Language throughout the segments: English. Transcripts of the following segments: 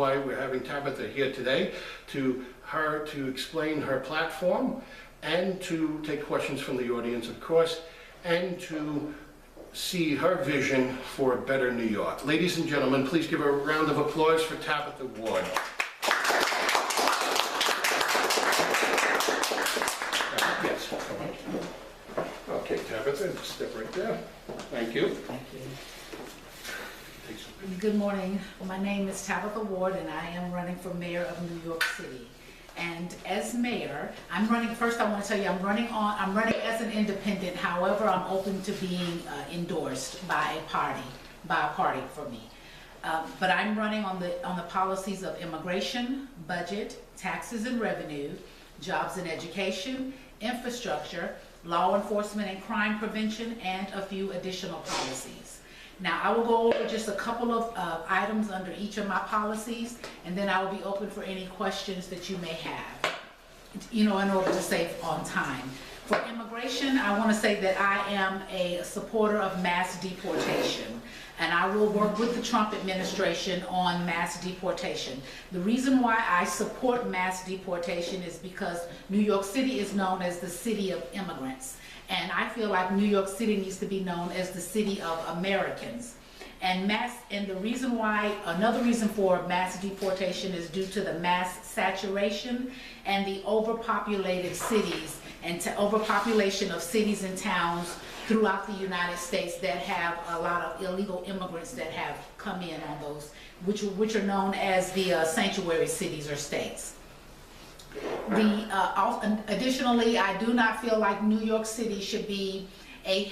why we're having Tabitha here today, to explain her platform and to take questions from the audience, of course, and to see her vision for a better New York. Ladies and gentlemen, please give a round of applause for Tabitha Ward. Yes, come on. Okay, Tabitha, step right there. Thank you. Thank you. Good morning. My name is Tabitha Ward, and I am running for mayor of New York City. And as mayor, I'm running. First, I want to tell you, I'm running as an independent. However, I'm open to being endorsed by a party for me. But I'm running on the policies of immigration, budget, taxes and revenue, jobs and education, infrastructure, law enforcement and crime prevention, and a few additional policies. Now, I will go over just a couple of items under each of my policies, and then I will be open for any questions that you may have, in order to save on time. For immigration, I want to say that I am a supporter of mass deportation, and I will work with the Trump administration on mass deportation. The reason why I support mass deportation is because New York City is known as the city of immigrants. And I feel like New York City needs to be known as the city of Americans. And another reason for mass deportation is due to the mass saturation and the overpopulated cities and overpopulation of cities and towns throughout the United States that have a lot of illegal immigrants that have come in on those, which are known as the sanctuary cities or states. Additionally, I do not feel like New York City should be a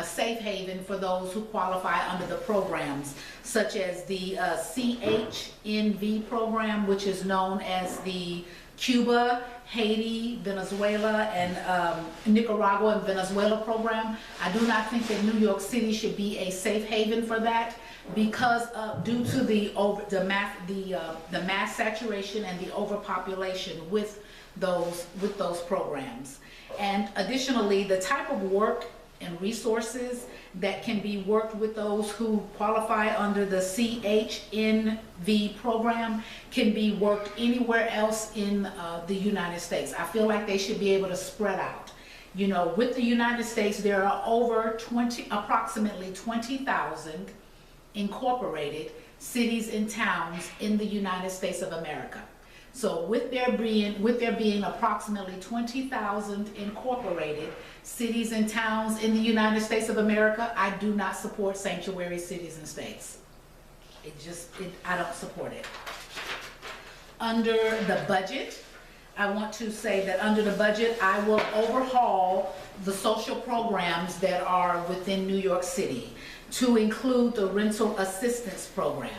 safe haven for those who qualify under the programs, such as the CHNV program, which is known as the Cuba, Haiti, Venezuela, and Nicaragua and Venezuela program. I do not think that New York City should be a safe haven for that, because due to the mass saturation and the overpopulation with those programs. And additionally, the type of work and resources that can be worked with those who qualify under the CHNV program can be worked anywhere else in the United States. I feel like they should be able to spread out. With the United States, there are approximately 20,000 incorporated cities and towns in the United States of America. So with there being approximately 20,000 incorporated cities and towns in the United States of America, I do not support sanctuary cities and states. I don't support it. Under the budget, I want to say that under the budget, I will overhaul the social programs that are within New York City, to include the rental assistance program.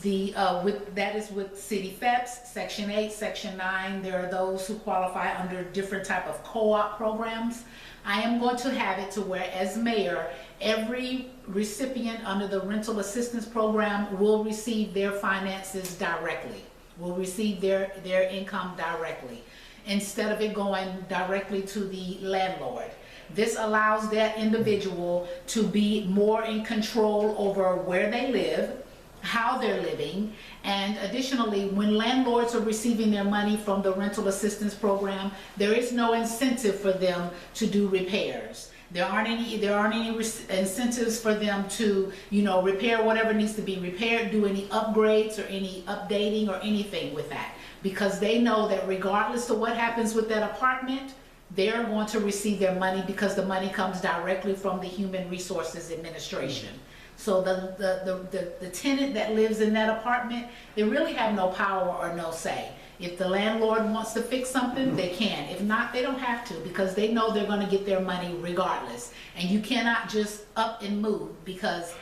That is with city FEPS, Section 8, Section 9. There are those who qualify under different type of co-op programs. I am going to have it to where, as mayor, every recipient under the rental assistance program will receive their finances directly, will receive their income directly, instead of it going directly to the landlord. This allows that individual to be more in control over where they live, how they're living, and additionally, when landlords are receiving their money from the rental assistance program, there is no incentive for them to do repairs. There aren't any incentives for them to, repair whatever needs to be repaired, do any upgrades or any updating or anything with that, because they know that regardless of what happens with that apartment, they're going to receive their money because the money comes directly from the Human Resources Administration. So the tenant that lives in that apartment, they really have no power or no say. If the landlord wants to fix something, they can. If not, they don't have to, because they know they're going to get their money regardless. And you cannot just up and move, because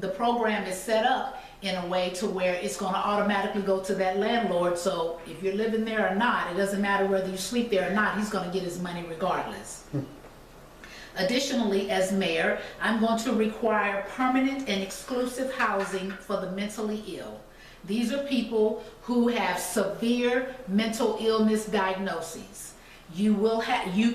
the program is set up in a way to where it's going to automatically go to that landlord. So if you're living there or not, it doesn't matter whether you sleep there or not, he's going to get his money regardless. Additionally, as mayor, I'm going to require permanent and exclusive housing for the mentally ill. These are people who have severe mental illness diagnoses. You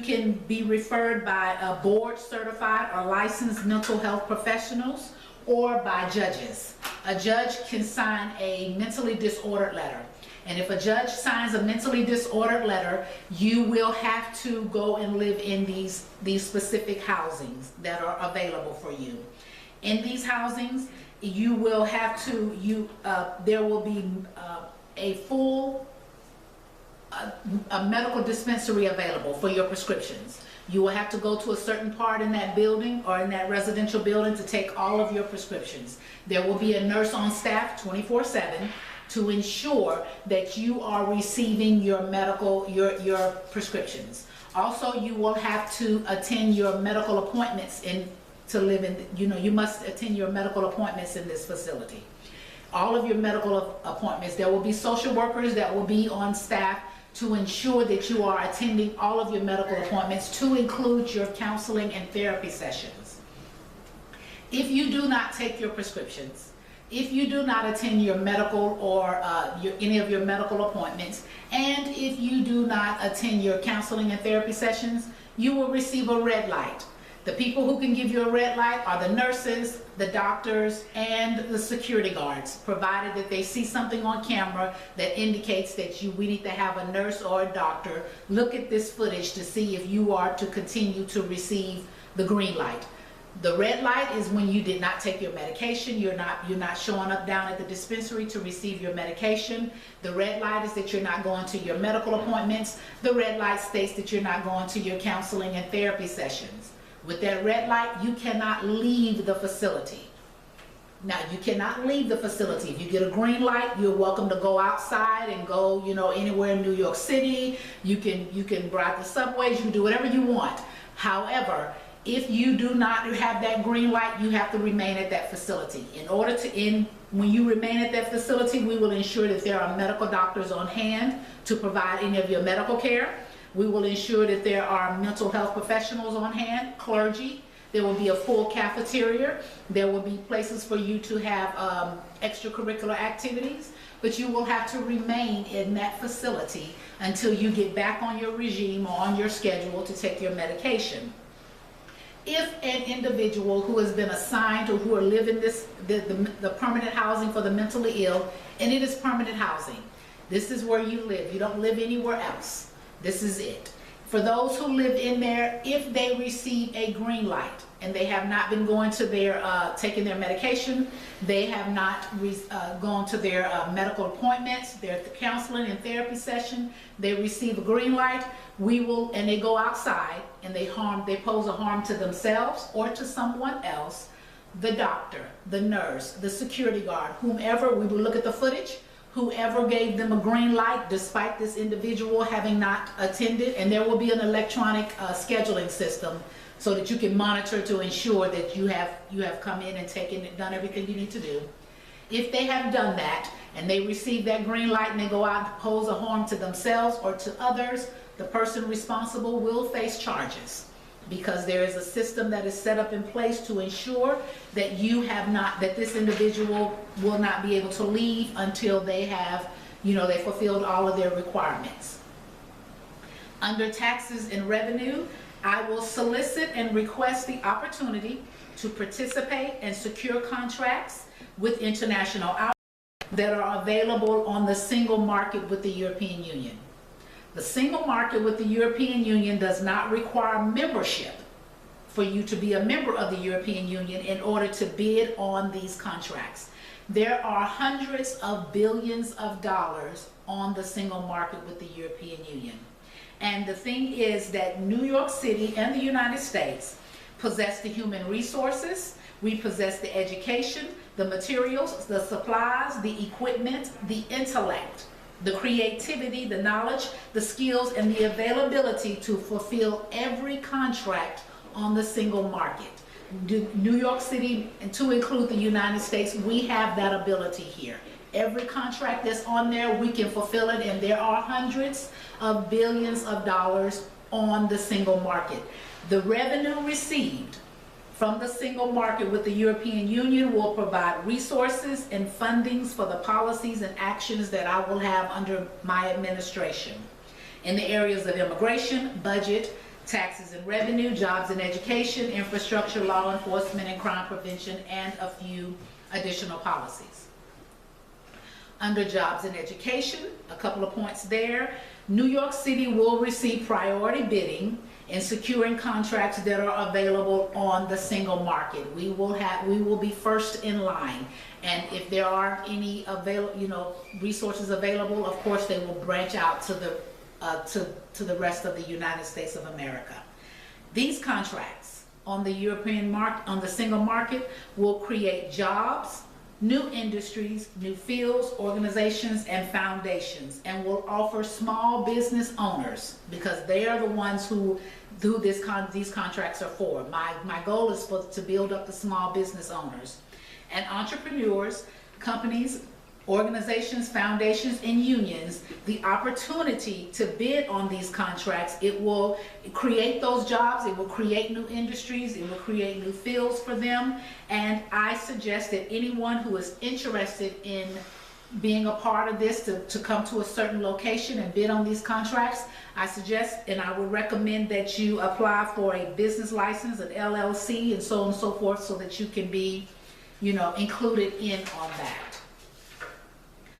can be referred by board certified or licensed mental health professionals, or by judges. A judge can sign a mentally disordered letter. And if a judge signs a mentally disordered letter, you will have to go and live in these specific housings that are available for you. In these housings, you will have to, there will be a full a medical dispensary available for your prescriptions. You will have to go to a certain part in that building or in that residential building to take all of your prescriptions. There will be a nurse on staff 24/7 to ensure that you are receiving your medical, your prescriptions. Also, you will have to attend your medical appointments to live in, you must attend your medical appointments in this facility. All of your medical appointments, there will be social workers that will be on staff to ensure that you are attending all of your medical appointments, to include your counseling and therapy sessions. If you do not take your prescriptions, if you do not attend your medical or any of your medical appointments, and if you do not attend your counseling and therapy sessions, you will receive a red light. The people who can give you a red light are the nurses, the doctors, and the security guards, provided that they see something on camera that indicates that we need to have a nurse or a doctor look at this footage to see if you are to continue to receive the green light. The red light is when you did not take your medication, you're not showing up down at the dispensary to receive your medication. The red light is that you're not going to your medical appointments. The red light states that you're not going to your counseling and therapy sessions. With that red light, you cannot leave the facility. Now, you cannot leave the facility. If you get a green light, you're welcome to go outside and go, anywhere in New York City. You can ride the subways, you can do whatever you want. However, if you do not have that green light, you have to remain at that facility. When you remain at that facility, we will ensure that there are medical doctors on hand to provide any of your medical care. We will ensure that there are mental health professionals on hand, clergy. There will be a full cafeteria. There will be places for you to have extracurricular activities, but you will have to remain in that facility until you get back on your regime or on your schedule to take your medication. If an individual who has been assigned or who are living the permanent housing for the mentally ill, and it is permanent housing, this is where you live. You don't live anywhere else. This is it. For those who live in there, if they receive a green light and they have not been going to taking their medication, they have not gone to their medical appointments, their counseling and therapy session, they receive a green light, and they go outside and they pose a harm to themselves or to someone else, the doctor, the nurse, the security guard, whomever, we will look at the footage. Whoever gave them a green light, despite this individual having not attended, and there will be an electronic scheduling system so that you can monitor to ensure that you have come in and done everything you need to do. If they have done that and they receive that green light and they go out and pose a harm to themselves or to others, the person responsible will face charges, because there is a system that is set up in place to ensure that that this individual will not be able to leave until they have, they fulfilled all of their requirements. Under taxes and revenue, I will solicit and request the opportunity to participate and secure contracts with international outlets that are available on the single market with the European Union. The single market with the European Union does not require membership for you to be a member of the European Union in order to bid on these contracts. There are hundreds of billions of dollars on the single market with the European Union. And the thing is that New York City and the United States possess the human resources, we possess the education, the materials, the supplies, the equipment, the intellect, the creativity, the knowledge, the skills, and the availability to fulfill every contract on the single market. New York City, and to include the United States, we have that ability here. Every contract that's on there, we can fulfill it, and there are hundreds of billions of dollars on the single market. The revenue received from the single market with the European Union will provide resources and fundings for the policies and actions that I will have under my administration in the areas of immigration, budget, taxes and revenue, jobs and education, infrastructure, law enforcement and crime prevention, and a few additional policies. Under jobs and education, a couple of points there. New York City will receive priority bidding in securing contracts that are available on the single market. We will be first in line. And if there are any resources available, of course they will branch out to the rest of the United States of America. These contracts on the European market, on the single market, will create jobs, new industries, new fields, organizations, and foundations, and will offer small business owners, because they are the ones who these contracts are for. My goal is to build up the small business owners and entrepreneurs, companies, organizations, foundations, and unions the opportunity to bid on these contracts. It will create those jobs, it will create new industries, it will create new fields for them, and I suggest that anyone who is interested in being a part of this to come to a certain location and bid on these contracts, I suggest and I would recommend that you apply for a business license, an LLC, and so on and so forth, so that you can be included in on that.